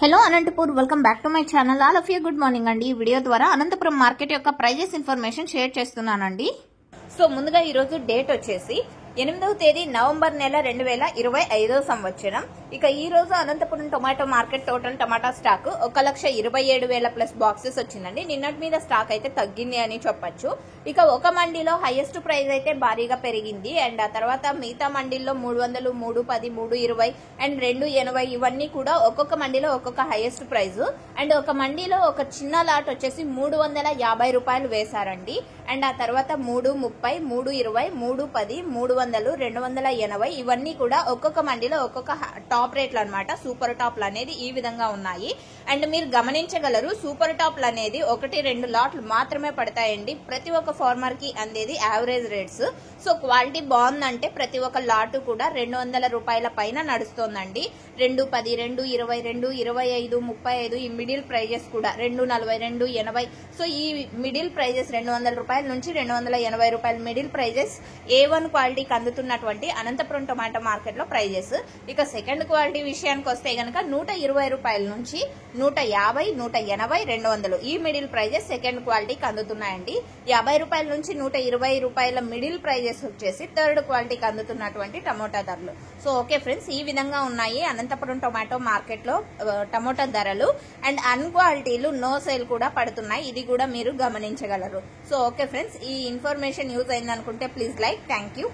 Hello Anantapur, welcome back to my channel. All of you good morning అండి. ఈ video ద్వారా Anantapuram market యొక్క prices information share చేస్తున్నానండి. So ముందుగా ఈ రోజు డేట్ వచ్చేసి 8వ తేదీ నవంబర్ నెల 2025 సంవత్సరం. ఇక ఈ రోజు అనంతపురం టొమాటో మార్కెట్ టోటల్ టమాటా స్టాక్ 1,27,000 ప్లస్ బాక్సెస్ వచ్చిందండి. నిన్నటి మీద స్టాక్ అయితే తగ్గింది అని చెప్పొచ్చు. ఇక ఒక మండీలో హైయెస్ట్ ప్రైస్ అయితే భారీగా పెరిగింది. అండ్ ఆ తర్వాత మిగతా మండీల్లో 300, 310, 320 అండ్ 280 ఇవన్నీ కూడా ఒక్కొక్క మండీలో ఒక్కొక్క హైయెస్ట్ ప్రైస్. అండ్ ఒక మండీలో ఒక చిన్న లాట్ వచ్చేసి 350 రూపాయలు వేశారండి. అండ్ ఆ తర్వాత 330, 320, 310, 300, 280 ఇవన్నీ కూడా ఒక్కొక్క మండీలో ఒక్కొక్క టాప్ రేట్లు అనమాట. సూపర్ టాప్లు అనేది ఈ విధంగా ఉన్నాయి. అండ్ మీరు గమనించగలరు, సూపర్ టాప్లు అనేది 1-2 లాట్లు మాత్రమే పడతాయండి. ప్రతి ఒక్క ఫార్మర్ కి అందేది యావరేజ్ రేట్స్. సో క్వాలిటీ బాగుందంటే ప్రతి ఒక్క లాటు కూడా 200 రూపాయల పైన నడుస్తోందండి. 210, 220, 225, 35 ఈ మిడిల్ ప్రైజెస్ కూడా 240, 280. సో ఈ మిడిల్ ప్రైజెస్ 200 రూపాయల నుంచి 280 రూపాయల మిడిల్ ప్రైజెస్ A1 క్వాలిటీకి అందుతున్నటువంటి అనంతపురం టొమాటో మార్కెట్ లో ప్రైజెస్. ఇక సెకండ్ క్వాలిటీ విషయానికి వస్తే గనక 120 రూపాయల నుంచి 150, 180, 200 ఈ మిడిల్ ప్రైజెస్ సెకండ్ క్వాలిటీకి అందుతున్నాయండి. 50 రూపాయల నుంచి 120 రూపాయల మిడిల్ ప్రైజెస్ వచ్చేసి థర్డ్ క్వాలిటీకి అందుతున్నటువంటి టమోటా ధరలు. సో ఓకే ఫ్రెండ్స్, ఈ విధంగా ఉన్నాయి అనంతపురం టొమాటో మార్కెట్ లో టమోటా ధరలు. అండ్ అన్క్వాలిటీలు నో సేల్ కూడా పడుతున్నాయి, ఇది కూడా మీరు గమనించగలరు. సో ఓకే ఫ్రెండ్స్, ఈ ఇన్ఫర్మేషన్ యూజ్ అయింది అనుకుంటే ప్లీజ్ లైక్. Thank you.